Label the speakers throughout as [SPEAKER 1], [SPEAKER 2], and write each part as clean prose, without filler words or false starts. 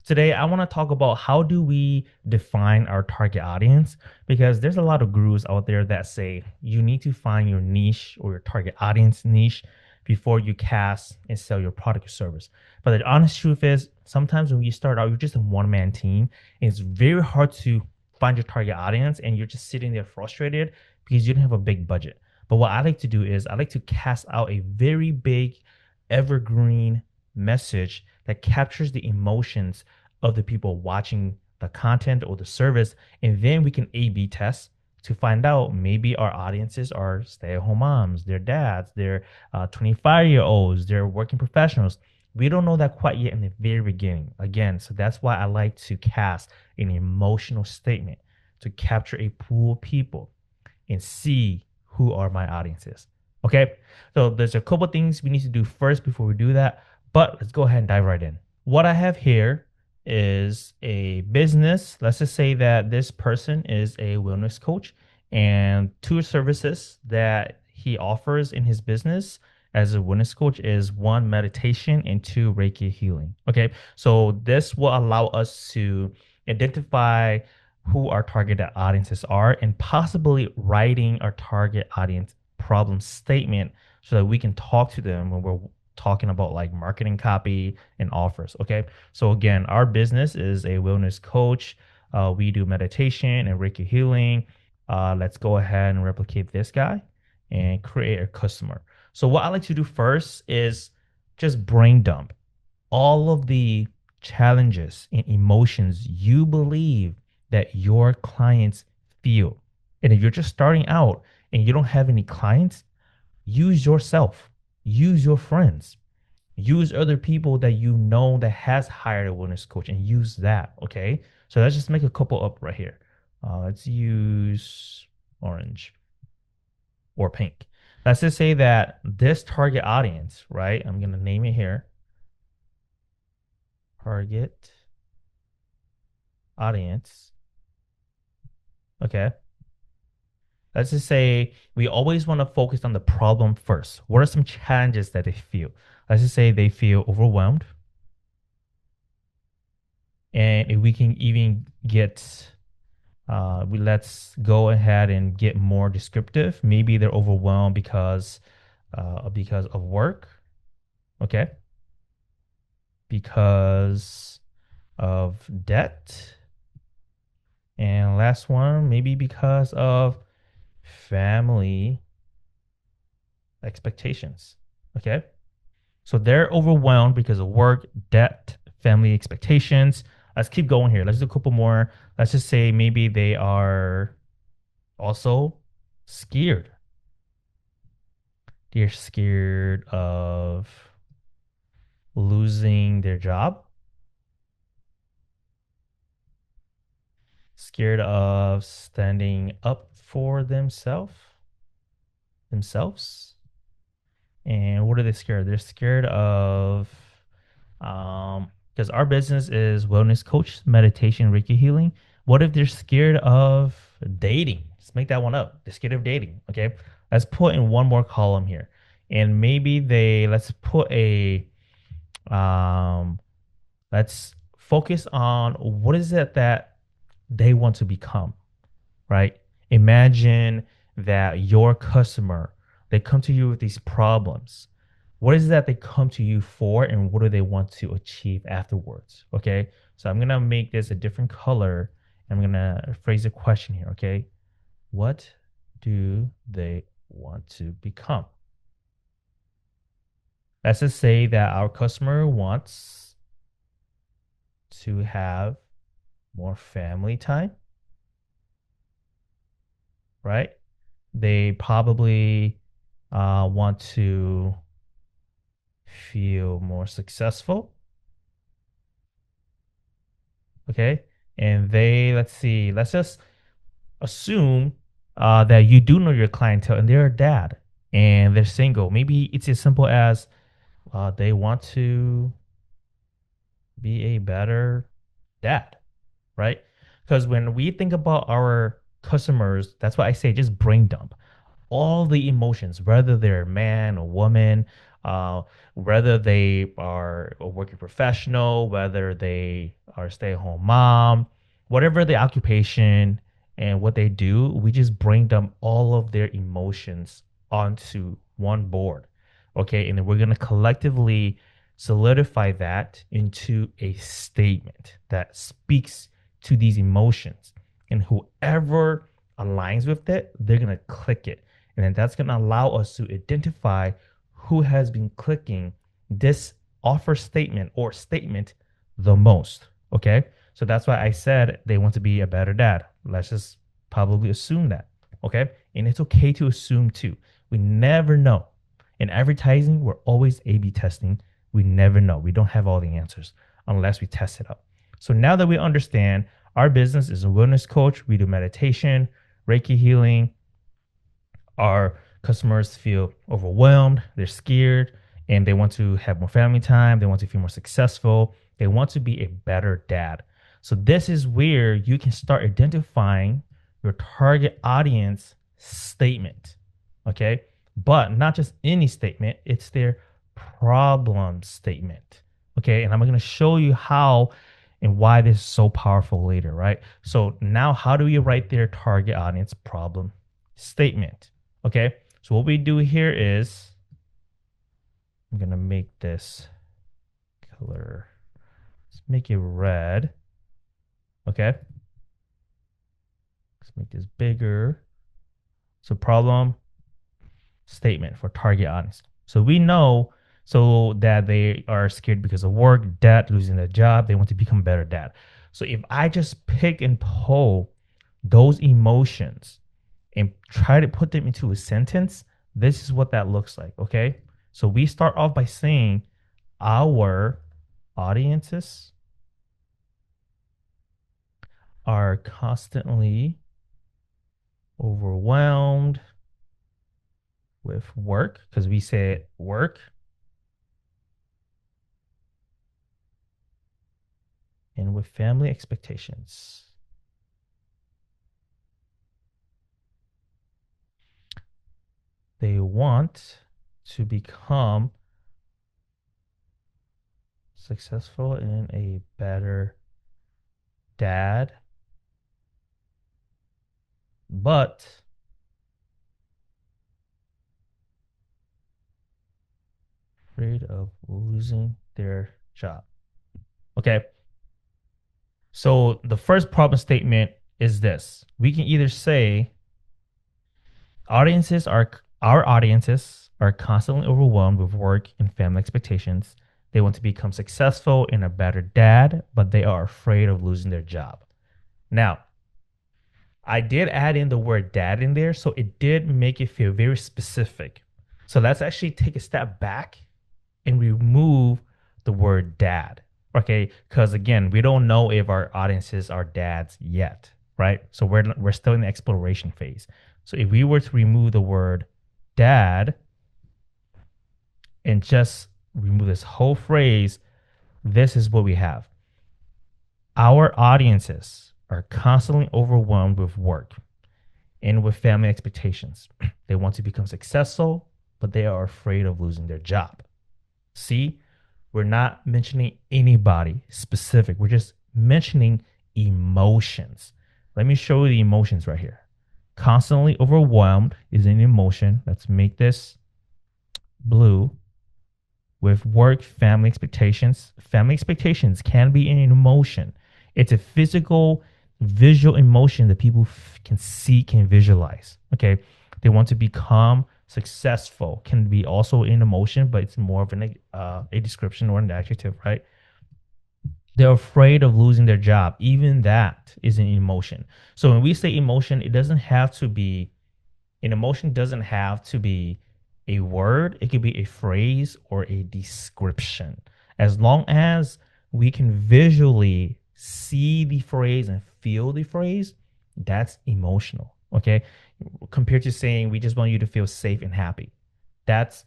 [SPEAKER 1] Today, I want to talk about how do we define our target audience because there's a lot of gurus out there that say you need to find your niche or your target audience niche before you cast and sell your product or service. But the honest truth is, sometimes when you start out, you're just a one man team, and it's very hard to find your target audience, and you're just sitting there frustrated because you don't have a big budget. But what I like to do is I like to cast out a very big, evergreen message that captures the emotions of the people watching the content or the service. And then we can A B test to find out maybe our audiences are stay at home moms, their dads, their 25-year-olds, they're working professionals. We don't know that quite yet in the very beginning. Again, so that's why I like to cast an emotional statement to capture a pool of people and see who are my audiences. Okay, so there's a couple things we need to do first before we do that, but let's go ahead and dive right in. What I have here is a business. Let's just say that this person is a wellness coach, and two services that he offers in his business as a wellness coach is one, meditation, and two, Reiki healing. Okay, so this will allow us to identify who our target audiences are and possibly writing our target audience problem statement so that we can talk to them when we're talking about like marketing copy and offers. Okay. So again, our business is a wellness coach. We do meditation and Reiki healing. Let's go ahead and replicate this guy and create a customer. So what I like to do first is just brain dump all of the challenges and emotions you believe that your clients feel. And if you're just starting out and you don't have any clients, use yourself, use your friends, use other people that you know that has hired a wellness coach and use that. Okay. So let's just make a couple up right here. Let's use orange or pink. Let's just say that this target audience, right? I'm going to name it here. Target audience. Okay. Let's just say we always want to focus on the problem first. What are some challenges that they feel? Let's just say they feel overwhelmed. And if we can even get, let's go ahead and get more descriptive. Maybe they're overwhelmed because of work. Okay. Because of debt. And last one, maybe because of family expectations. Okay. So they're overwhelmed because of work, debt, family expectations. Let's keep going here. Let's do a couple more. Let's just say maybe they are also scared. They're scared of losing their job, scared of standing up for themselves. And what are they scared? They're scared of because our business is wellness coach, meditation, Reiki healing. What if they're scared of dating? Let's make that one up. They're scared of dating. Okay. Let's put in one more column here. And maybe let's put um, let's focus on what is it that they want to become, right? Imagine that your customer, they come to you with these problems. What is that they come to you for, and what do they want to achieve afterwards? Okay. So I'm going to make this a different color. I'm going to phrase a question here. Okay. What do they want to become? Let's just say that our customer wants to have more family time, right? They probably want to feel more successful. Okay. And let's see, let's just assume that you do know your clientele and they're a dad and they're single. Maybe it's as simple as they want to be a better dad, right? Because when we think about our customers, that's why I say just brain dump all the emotions, whether they're a man or woman, uh, whether they are a working professional, whether they are a stay-at-home mom, whatever the occupation and what they do, we just bring them all of their emotions onto one board. Okay. And then we're going to collectively solidify that into a statement that speaks to these emotions. And whoever aligns with it, they're going to click it. And then that's going to allow us to identify who has been clicking this offer statement or statement the most. Okay. So that's why I said they want to be a better dad. Let's just probably assume that. Okay. And it's okay to assume too. We never know. In advertising, we're always A B testing. We never know. We don't have all the answers unless we test it up. So now that we understand our business is a wellness coach, we do meditation, Reiki healing, our customers feel overwhelmed, they're scared, and they want to have more family time, they want to feel more successful, they want to be a better dad. So this is where you can start identifying your target audience statement. Okay? But not just any statement, it's their problem statement. Okay? And I'm going to show you how and why this is so powerful later, right? So now how do you write their target audience problem statement? Okay, so what we do here is I'm gonna make this color, let's make it red. Okay, let's make this bigger. So problem statement for target audience. So we know so that they are scared because of work, debt, losing their job, they want to become a better dad. So if I just pick and pull those emotions and try to put them into a sentence, this is what that looks like. Okay. So we start off by saying our audiences are constantly overwhelmed with work because we said work and with family expectations. They want to become successful and a better dad, but afraid of losing their job. Okay. So the first problem statement is this. We can either say audiences are our audiences are constantly overwhelmed with work and family expectations. They want to become successful and a better dad, but they are afraid of losing their job. Now, I did add in the word dad in there, so it did make it feel very specific. So let's actually take a step back and remove the word dad. Okay, because again, we don't know if our audiences are dads yet, right? So we're still in the exploration phase. So if we were to remove the word dad and just remove this whole phrase, this is what we have. Our audiences are constantly overwhelmed with work and with family expectations. They want to become successful, but they are afraid of losing their job. See, we're not mentioning anybody specific. We're just mentioning emotions. Let me show you the emotions right here. Constantly overwhelmed is an emotion. Let's make this blue. With work, family expectations. Family expectations can be an emotion. It's a physical, visual emotion that people can see, can visualize. Okay. They want to become successful, can be also an emotion, but it's more of a description or an adjective, right? They're afraid of losing their job. Even that is an emotion. So when we say emotion, it doesn't have to be an emotion doesn't have to be a word, it could be a phrase or a description. As long as we can visually see the phrase and feel the phrase, that's emotional. Okay. Compared to saying we just want you to feel safe and happy. That's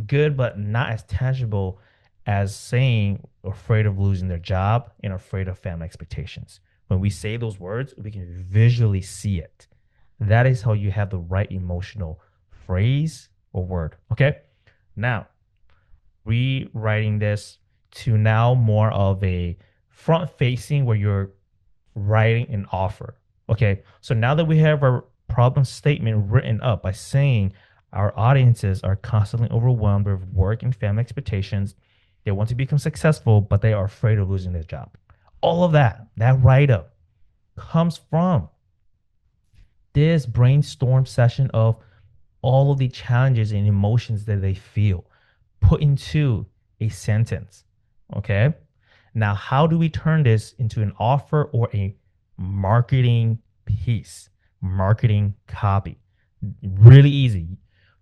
[SPEAKER 1] good, but not as tangible as saying afraid of losing their job and afraid of family expectations. When we say those words, we can visually see it. That is how you have the right emotional phrase or word. Okay. Now, rewriting this to now more of a front facing where you're writing an offer. Okay. So now that we have our problem statement written up by saying our audiences are constantly overwhelmed with work and family expectations, they want to become successful, but they are afraid of losing their job. All of that write up comes from this brainstorm session of all of the challenges and emotions that they feel put into a sentence. Okay. Now, how do we turn this into an offer or a marketing piece, marketing copy? Really easy.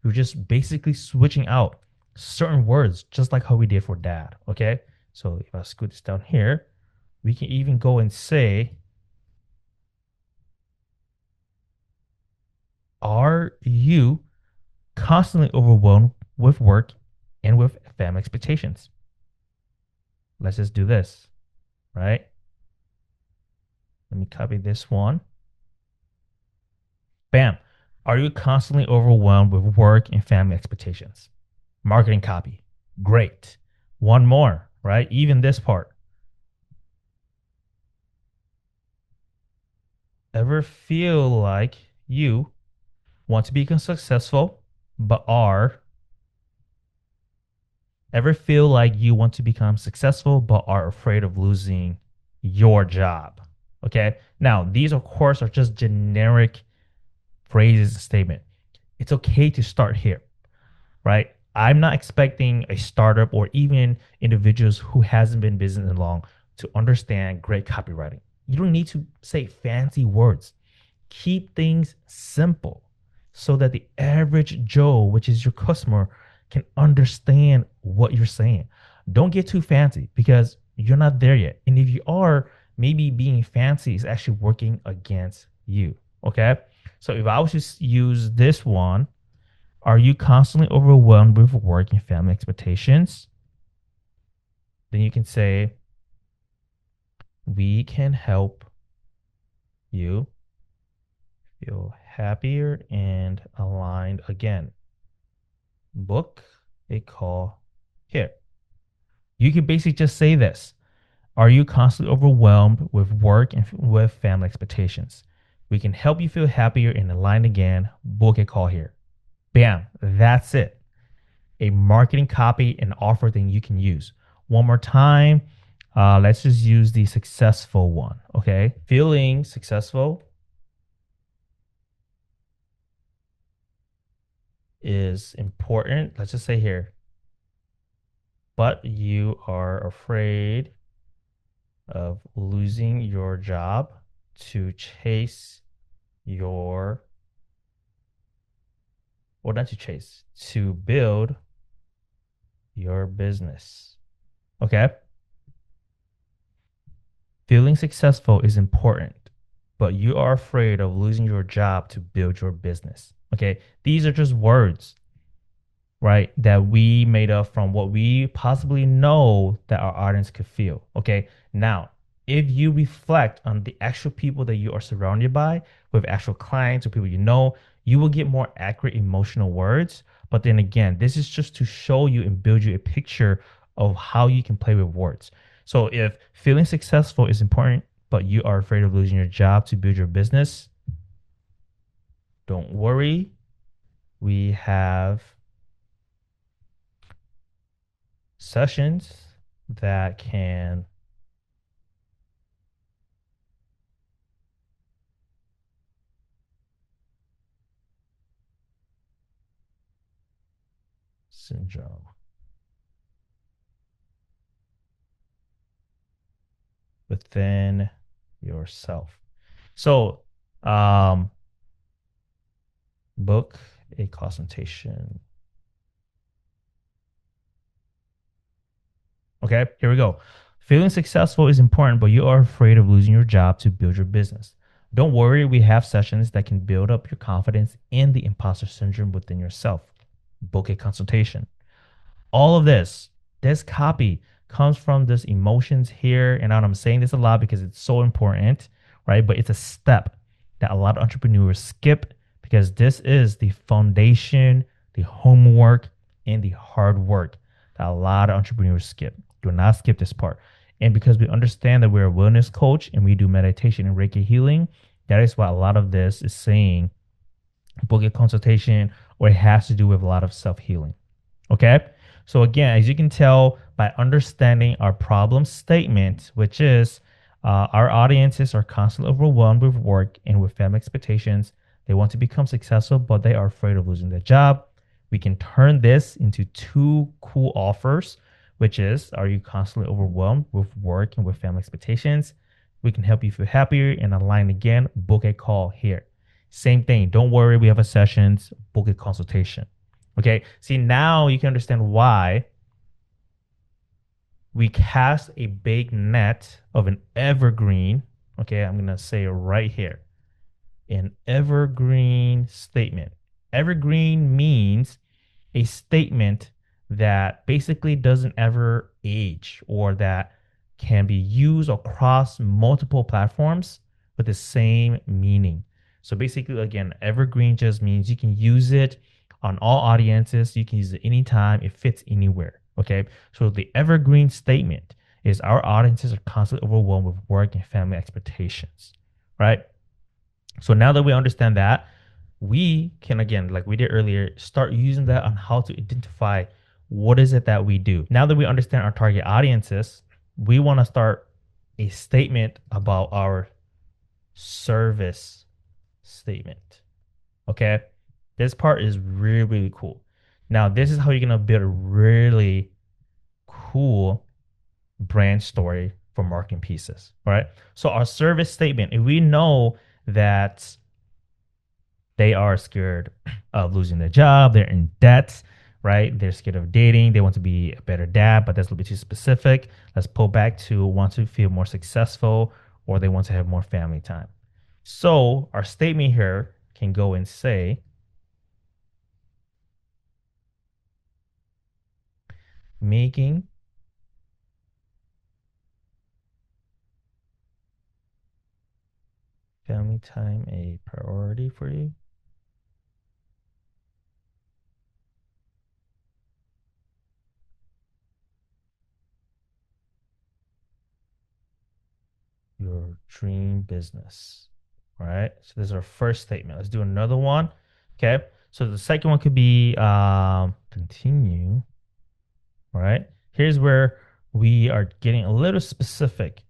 [SPEAKER 1] You're just basically switching out certain words, just like how we did for dad. Okay. So if I scoot this down here, we can even go and say, are you constantly overwhelmed with work and with family expectations? Let's just do this, right? Let me copy this one. Bam. Are you constantly overwhelmed with work and family expectations? Marketing copy. Great. One more, right? Even this part. Ever feel like you want to become successful, but are ever feel like you want to become successful, but are afraid of losing your job? Okay. Now, these, of course, are just generic phrases and statement. It's okay to start here, right? I'm not expecting a startup or even individuals who hasn't been in business in long to understand great copywriting. You don't need to say fancy words. Keep things simple so that the average Joe, which is your customer, can understand what you're saying. Don't get too fancy because you're not there yet. And if you are, maybe being fancy is actually working against you. Okay. So if I was to use this one, are you constantly overwhelmed with work and family expectations? Then you can say, we can help you feel happier and aligned again. Book a call here. You can basically just say this. Are you constantly overwhelmed with work and with family expectations? We can help you feel happier and aligned again. Book a call here. Bam. That's it. A marketing copy and offer thing you can use. One more time. Let's just use the successful one. Okay. Feeling successful is important. Let's just say here, but you are afraid of losing your job to chase your, or not to chase, to build your business. Okay. Feeling successful is important, but you are afraid of losing your job to build your business. Okay. These are just words, right? That we made up from what we possibly know that our audience could feel. Okay. Now, if you reflect on the actual people that you are surrounded by, with actual clients or people you know, you will get more accurate emotional words. But then again, this is just to show you and build you a picture of how you can play with words. So if feeling successful is important, but you are afraid of losing your job to build your business, don't worry. We have sessions that can syndrome within yourself. So, book a consultation. Okay, here we go. Feeling successful is important, but you are afraid of losing your job to build your business. Don't worry, we have sessions that can build up your confidence in the imposter syndrome within yourself. Book a consultation. All of this copy comes from this emotions here. And I'm saying this a lot because it's so important, right? But it's a step that a lot of entrepreneurs skip because this is the foundation, the homework, and the hard work. that a lot of entrepreneurs skip. Do not skip this part. And because we understand that we're a wellness coach and we do meditation and Reiki healing, that is why a lot of this is saying book a consultation, or it has to do with a lot of self healing. Okay. So, again, as you can tell by understanding our problem statement, which is our audiences are constantly overwhelmed with work and with family expectations. They want to become successful, but they are afraid of losing their job. We can turn this into two cool offers, which is, are you constantly overwhelmed with work and with family expectations? We can help you feel happier and align again. Book a call here. Same thing. Don't worry, we have a sessions. Book a consultation. Okay. See, now you can understand why we cast a big net of an evergreen. Okay. I'm going to say it right here, an evergreen statement. Evergreen means a statement that basically doesn't ever age, or that can be used across multiple platforms with the same meaning. So basically, again, evergreen just means you can use it on all audiences. You can use it anytime. It fits anywhere. Okay. So the evergreen statement is, our audiences are constantly overwhelmed with work and family expectations. Right. So now that we understand that, we can, again, like we did earlier, start using that on how to identify what is it that we do. Now that we understand our target audiences, we want to start a statement about our service statement. Okay. This part is really, really cool. Now, this is how you're going to build a really cool brand story for marketing pieces. All right. So, our service statement, if we know that they are scared of losing their job, they're in debt, right? They're scared of dating, they want to be a better dad, but that's a little bit too specific. Let's pull back to want to feel more successful, or they want to have more family time. So our statement here can go and say, making family time a priority for you. Your dream business. All right. So this is our first statement. Let's do another one. Okay. So the second one could be continue. All right. Here's where we are getting a little specific.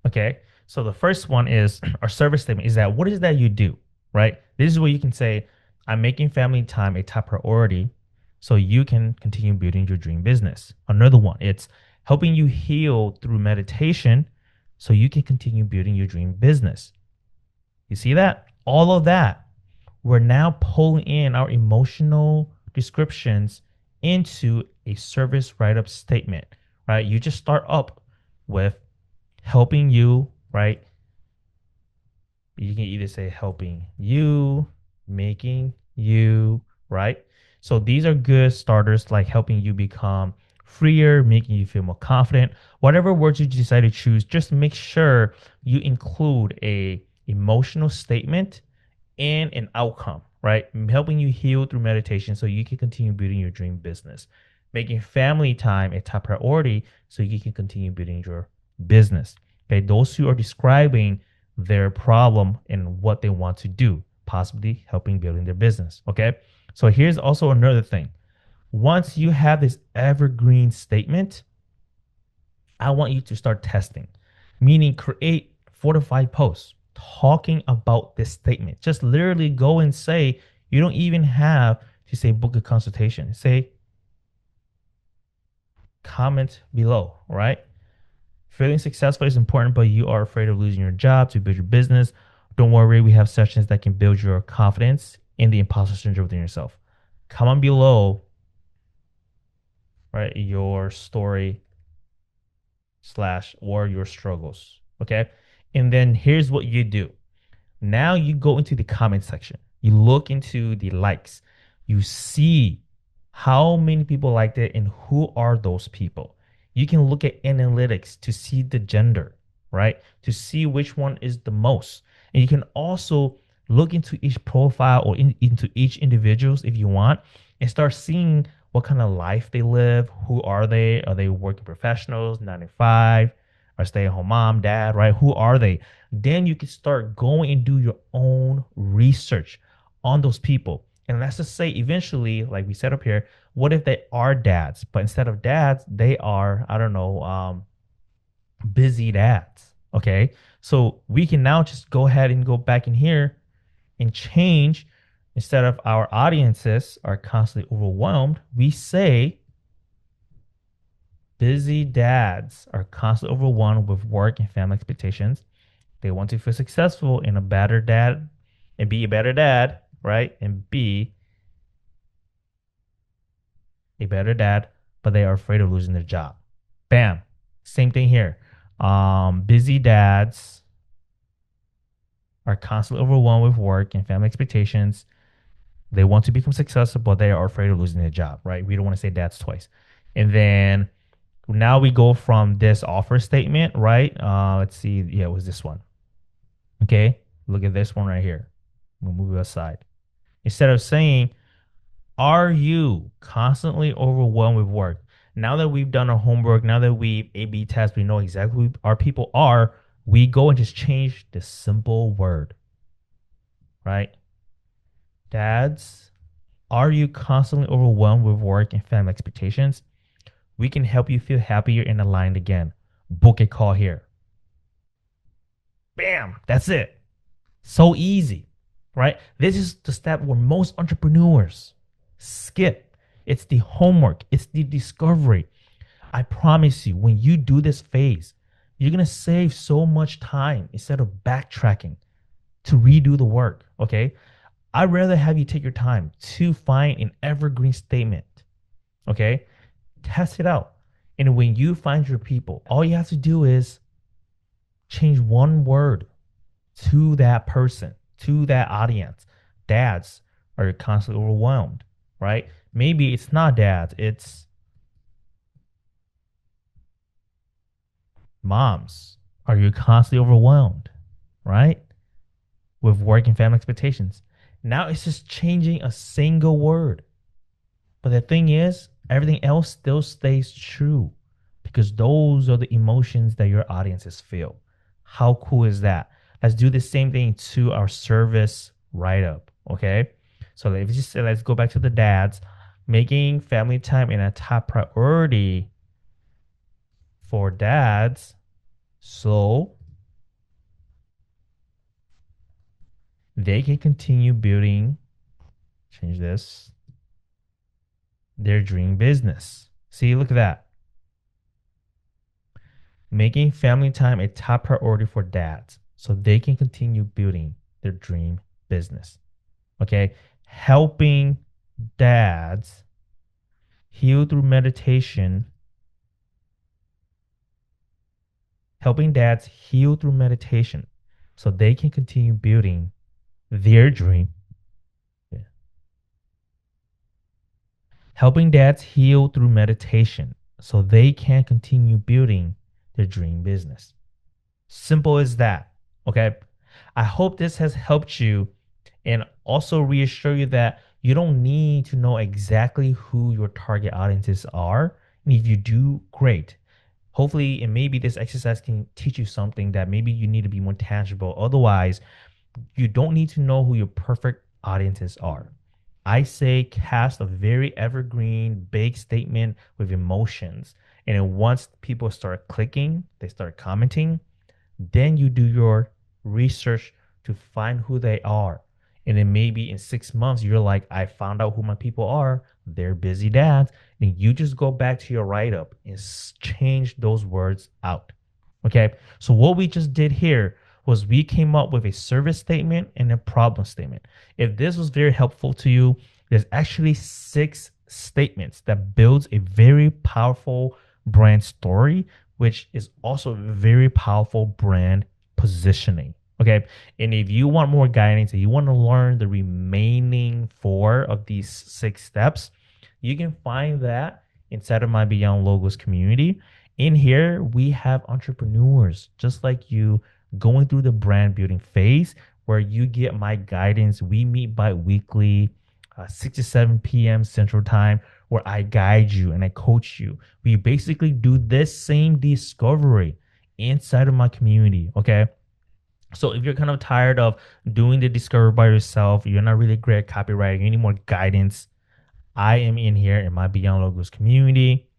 [SPEAKER 1] Okay. So the first one is our service statement is that what is that you do? Right. This is where you can say, I'm making family time a top priority so you can continue building your dream business. Another one, it's helping you heal through meditation so you can continue building your dream business. You see that? All of that, we're now pulling in our emotional descriptions into a service write up statement, right? You just start up with helping you, right? You can either say helping you, making you, right? So these are good starters, like helping you become freer, making you feel more confident. Whatever words you decide to choose, just make sure you include a emotional statement and an outcome, right? Helping you heal through meditation so you can continue building your dream business. Making family time a top priority so you can continue building your business. Okay, those who are describing their problem and what they want to do, possibly helping building their business. Okay, so here's also another thing. Once you have this evergreen statement, I want you to start testing, meaning create 4 to 5 posts talking about this statement. Just literally go and say, you don't even have to say book a consultation. Say, comment below, right? Feeling successful is important, but you are afraid of losing your job to build your business. Don't worry, we have sessions that can build your confidence in the imposter syndrome within yourself. Comment below, right, your story slash or your struggles. Okay. And then here's what you do. Now you go into the comment section. You look into the likes. You see how many people liked it and who are those people. You can look at analytics to see the gender, right? To see which one is the most. And you can also look into each profile or into each individuals if you want, and start seeing what kind of life they live, who are they? Are they working professionals, 9 to 5, or stay-at-home mom, dad, right? Who are they? Then you can start going and do your own research on those people. And let's just say eventually, like we said up here, what if they are dads, but instead of dads, they are, I don't know, busy dads. Okay. So we can now just go ahead and go back in here and change. Instead of our audiences are constantly overwhelmed, we say busy dads are constantly overwhelmed with work and family expectations. They want to feel successful in a better dad and be a better dad, right? And be a better dad, but they are afraid of losing their job. Bam. Same thing here. Busy dads are constantly overwhelmed with work and family expectations. They want to become successful, but they are afraid of losing their job, right? We don't want to say dads twice. And then now we go from this offer statement, right? Let's see. Yeah, it was this one. Okay. Look at this one right here. We'll move it aside. Instead of saying, are you constantly overwhelmed with work? Now that we've done our homework, now that we've A/B test, we know exactly who our people are. We go and just change the simple word, right? Dads, are you constantly overwhelmed with work and family expectations? We can help you feel happier and aligned again. Book a call here. Bam, that's it. So easy, right? This is the step where most entrepreneurs skip. It's the homework, it's the discovery. I promise you, when you do this phase, you're going to save so much time instead of backtracking to redo the work. Okay. I'd rather have you take your time to find an evergreen statement. Okay. Test it out. And when you find your people, all you have to do is change one word to that person, to that audience. Dads are constantly overwhelmed, right? Maybe it's not dads, it's moms. Are you constantly overwhelmed, right? With work and family expectations. Now it's just changing a single word. But the thing is, everything else still stays true because those are the emotions that your audiences feel. How cool is that? Let's do the same thing to our service write up. Okay. So let's go back to the dads. Making family time in a top priority for dads so they can continue building, change this, their dream business. See, look at that. Making family time a top priority for dads so they can continue building their dream business. Okay. Helping dads heal through meditation. Helping dads heal through meditation so they can continue building their dream. Yeah. Helping dads heal through meditation so they can continue building their dream business. Simple as that. Okay. I hope this has helped you and also reassure you that you don't need to know exactly who your target audiences are. And if you do, great. Hopefully, and maybe this exercise can teach you something that maybe you need to be more tangible. Otherwise, you don't need to know who your perfect audiences are. I say cast a very evergreen, big statement with emotions. And then once people start clicking, they start commenting, then you do your research to find who they are. And then maybe in 6 months, you're like, I found out who my people are. They're busy dads. And you just go back to your write up and change those words out. Okay. So what we just did here was we came up with a service statement and a problem statement. If this was very helpful to you, there's actually 6 statements that builds a very powerful brand story, which is also a very powerful brand positioning. Okay. And if you want more guidance and you want to learn the remaining 4 of these 6 steps, you can find that inside of my Beyond Logos community. In here, we have entrepreneurs just like you going through the brand building phase where you get my guidance. We meet bi-weekly, 6 to 7 p.m. Central Time, where I guide you and I coach you. We basically do this same discovery inside of my community. Okay. So if you're kind of tired of doing the discovery by yourself, you're not really great at copywriting, you need more guidance, I am in here in my Beyond Logos community,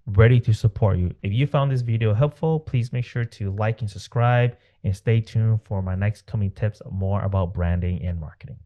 [SPEAKER 1] ready to support you. If you found this video helpful, please make sure to like and subscribe and stay tuned for my next coming tips more about branding and marketing.